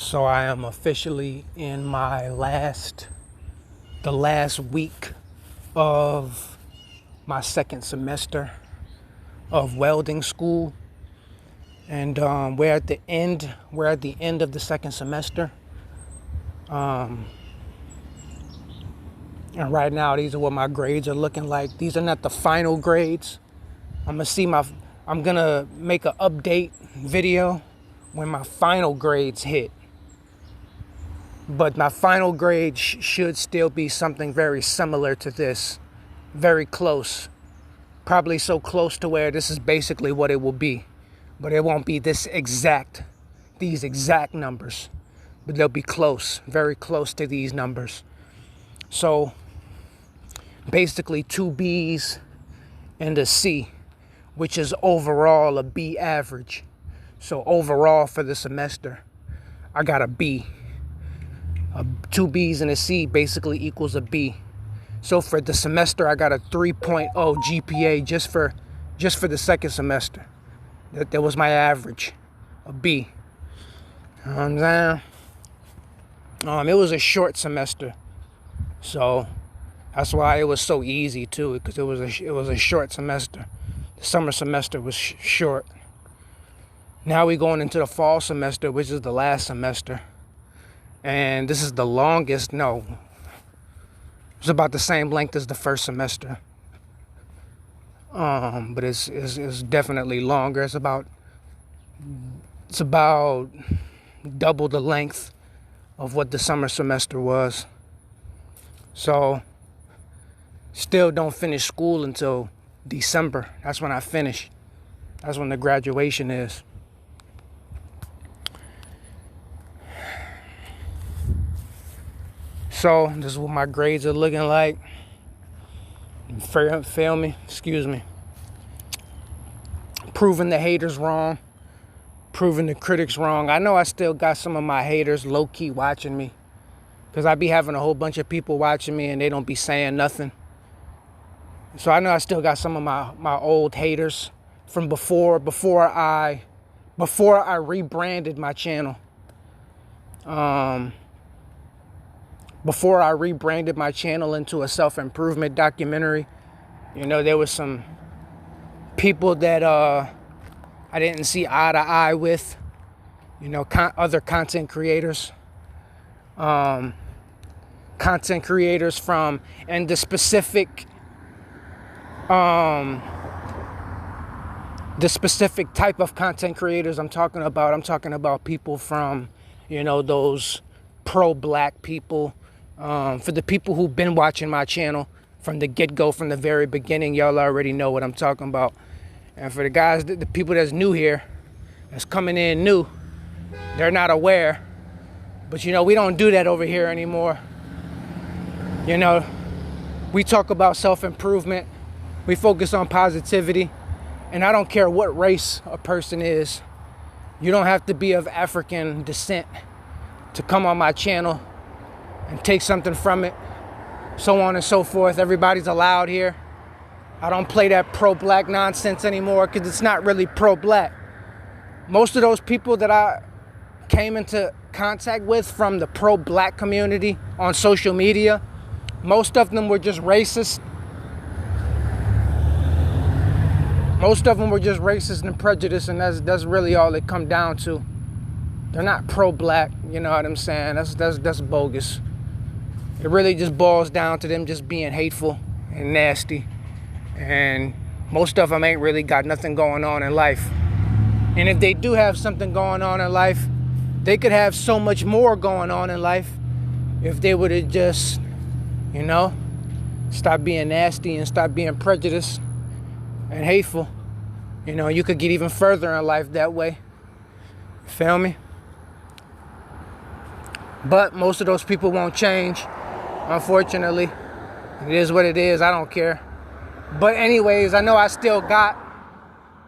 So I am officially in the last week of my second semester of welding school, and we're at the end. We're at the end of the second semester, and right now these are what my grades are looking like. These are not the final grades. I'm gonna make an update video when my final grades hit. But my final grade should still be something very similar to this. Very close. Probably so close to where this is basically what it will be. But it won't be these exact numbers. But they'll be close, very close to these numbers. So basically 2 B's and a C, which is overall a B average. So overall for the semester, I got a B. 2 B's and a C basically equals a B. So for the semester, I got a 3.0 GPA just for the second semester. That was my average, a B. You know what I'm saying? It was a short semester, so that's why it was so easy too, because it was a short semester. The summer semester was short. Now we're going into the fall semester, which is the last semester. And this is the longest, it's about the same length as the first semester. But it's definitely longer. It's about double the length of what the summer semester was. So still don't finish school until December. That's when I finish. That's when the graduation is. So this is what my grades are looking like. Feel me? Excuse me. Proving the haters wrong. Proving the critics wrong. I know I still got some of my haters low-key watching me, because I be having a whole bunch of people watching me and they don't be saying nothing. So I know I still got some of my old haters from before I rebranded my channel. Before I rebranded my channel into a self-improvement documentary, there was some people that I didn't see eye to eye with, other content creators. Content creators from, and the specific type of content creators I'm talking about people from, those pro-black people. For the people who've been watching my channel from the get-go, from the very beginning, y'all already know what I'm talking about. And for the guys, the people that's new here, that's coming in new, they're not aware. But we don't do that over here anymore. We talk about self-improvement. We focus on positivity. And I don't care what race a person is. You don't have to be of African descent to come on my channel and take something from it, so on and so forth. Everybody's allowed here. I don't play that pro-black nonsense anymore, because it's not really pro-black. Most of those people that I came into contact with from the pro-black community on social media, most of them were just racist. Most of them were just racist and prejudiced, and that's really all it come down to. They're not pro-black, you know what I'm saying? That's bogus. It really just boils down to them just being hateful and nasty. And most of them ain't really got nothing going on in life. And if they do have something going on in life, they could have so much more going on in life if they would have just, stop being nasty and stop being prejudiced and hateful. You could get even further in life that way. Feel me? But most of those people won't change. Unfortunately, it is what it is. I don't care. But anyways, I know I still got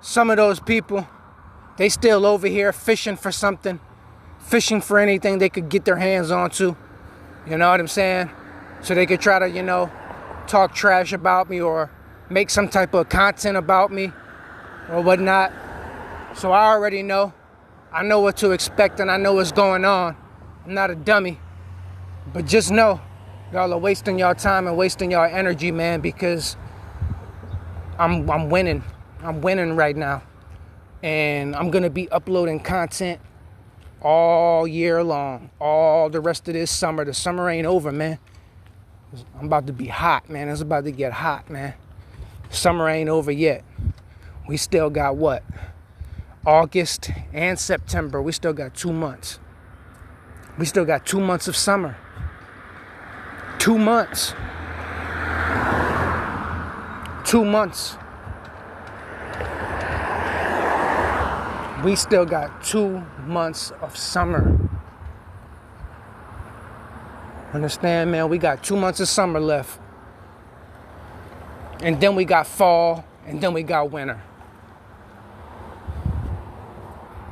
some of those people. They still over here fishing for something, fishing for anything they could get their hands onto. You know what I'm saying? So they could try to, talk trash about me or make some type of content about me or whatnot. So I already know. I know what to expect and I know what's going on. I'm not a dummy. But just know, y'all are wasting y'all time and wasting y'all energy, man, because I'm winning. I'm winning right now. And I'm going to be uploading content all year long, all the rest of this summer. The summer ain't over, man. I'm about to be hot, man. It's about to get hot, man. Summer ain't over yet. We still got what? August and September. We still got 2 months. We still got 2 months of summer. 2 months. 2 months. We still got 2 months of summer. Understand, man? We got 2 months of summer left. And then we got fall, and then we got winter.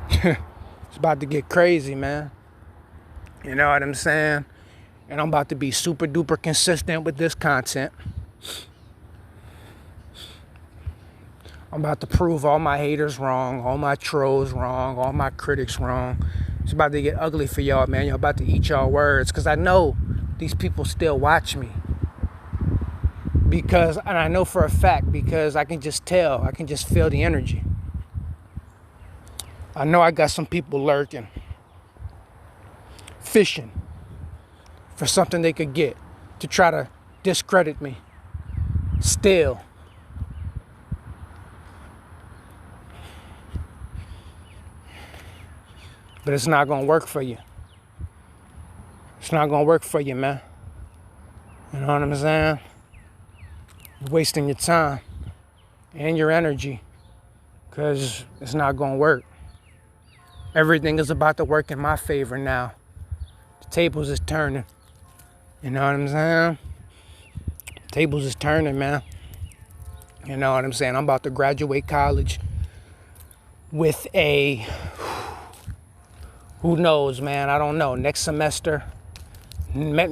It's about to get crazy, man. You know what I'm saying? And I'm about to be super duper consistent with this content. I'm about to prove all my haters wrong, all my trolls wrong, all my critics wrong. It's about to get ugly for y'all, man. Y'all about to eat y'all words. Because I know these people still watch me. And I know for a fact, because I can just tell. I can just feel the energy. I know I got some people lurking, fishing for something they could get to try to discredit me. Still. But it's not going to work for you. It's not going to work for you, man. You know what I'm saying? You're wasting your time and your energy because it's not going to work. Everything is about to work in my favor now. The tables is turning. You know what I'm saying? Tables is turning, man. You know what I'm saying? I'm about to graduate college with a, who knows, man? I don't know. Next semester. Well,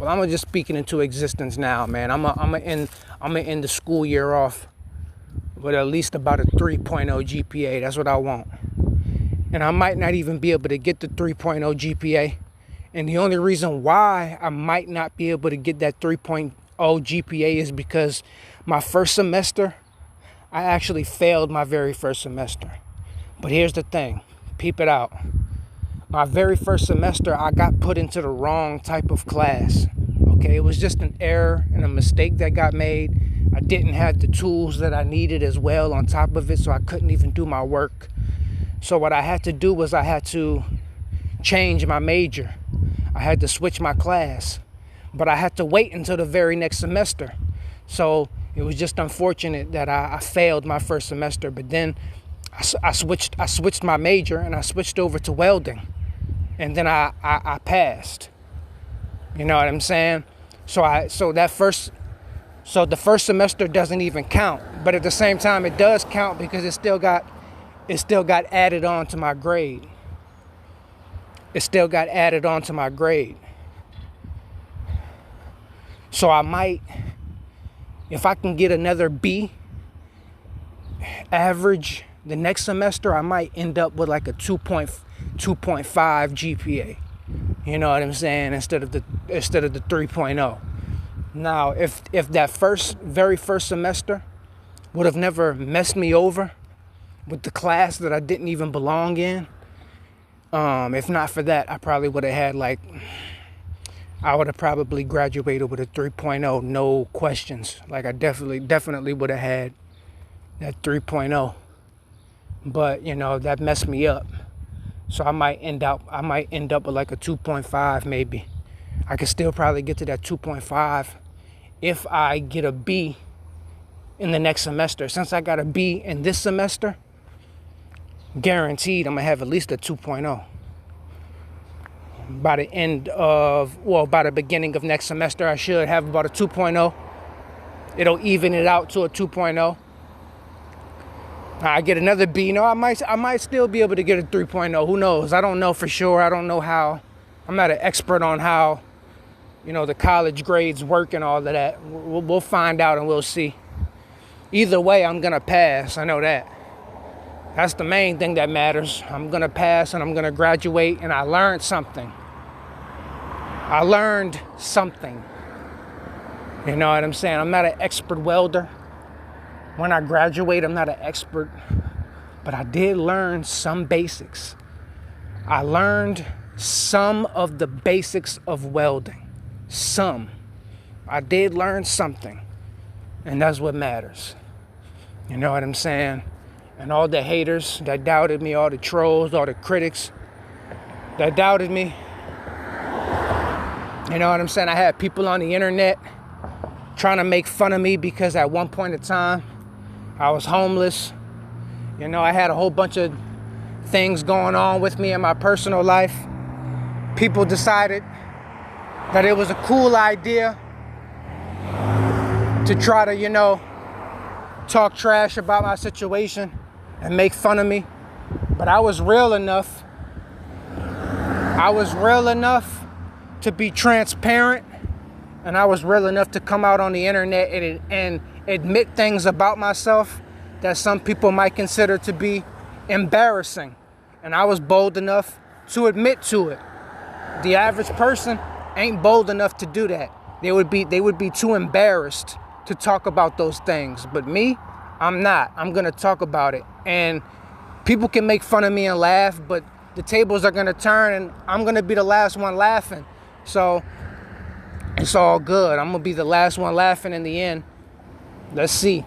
I'm just speaking into existence now, man. I'm gonna end the school year off with at least about a 3.0 GPA. That's what I want. And I might not even be able to get the 3.0 GPA. And the only reason why I might not be able to get that 3.0 GPA is because my first semester, I actually failed my very first semester. But here's the thing. Peep it out. My very first semester, I got put into the wrong type of class. Okay, it was just an error and a mistake that got made. I didn't have the tools that I needed as well on top of it, so I couldn't even do my work. So what I had to do was I had to change my major. I had to switch my class. But I had to wait until the very next semester. So it was just unfortunate that I failed my first semester. But then I switched my major and I switched over to welding. And then I passed. You know what I'm saying? So the first semester doesn't even count. But at the same time, it does count because it still got added on to my grade. It still got added on to my grade. So I might, if I can get another B average the next semester, I might end up with like a 2.5 GPA. You know what I'm saying? Instead of the 3.0. Now, if that very first semester would have never messed me over with the class that I didn't even belong in, if not for that, I probably would have had I would have probably graduated with a 3.0, no questions. Like I definitely would have had that 3.0. But, you know, that messed me up. So I might end up with like a 2.5 maybe. I could still probably get to that 2.5 if I get a B in the next semester. Since I got a B in this semester, guaranteed I'm going to have at least a 2.0. By the beginning of next semester, I should have about a 2.0. It'll even it out to a 2.0. I get another B. No, I might still be able to get a 3.0. Who knows? I don't know for sure. I don't know how. I'm not an expert on how, the college grades work and all of that. We'll find out and we'll see. Either way, I'm going to pass. I know that. That's the main thing that matters. I'm gonna pass and I'm gonna graduate, and I learned something. I learned something. You know what I'm saying? I'm not an expert welder. When I graduate, I'm not an expert, but I did learn some basics. I learned some of the basics of welding. Some. I did learn something, and that's what matters. You know what I'm saying? And all the haters that doubted me, all the trolls, all the critics that doubted me. You know what I'm saying? I had people on the internet trying to make fun of me because at one point in time, I was homeless. You know, I had a whole bunch of things going on with me in my personal life. People decided that it was a cool idea to try to, talk trash about my situation and make fun of me. But I was real enough. I was real enough to be transparent, and I was real enough to come out on the internet and admit things about myself that some people might consider to be embarrassing. And I was bold enough to admit to it. The average person ain't bold enough to do that. They would be too embarrassed to talk about those things. But me, I'm not. I'm gonna talk about it. And people can make fun of me and laugh, but the tables are gonna turn and I'm gonna be the last one laughing. So it's all good. I'm gonna be the last one laughing in the end. Let's see.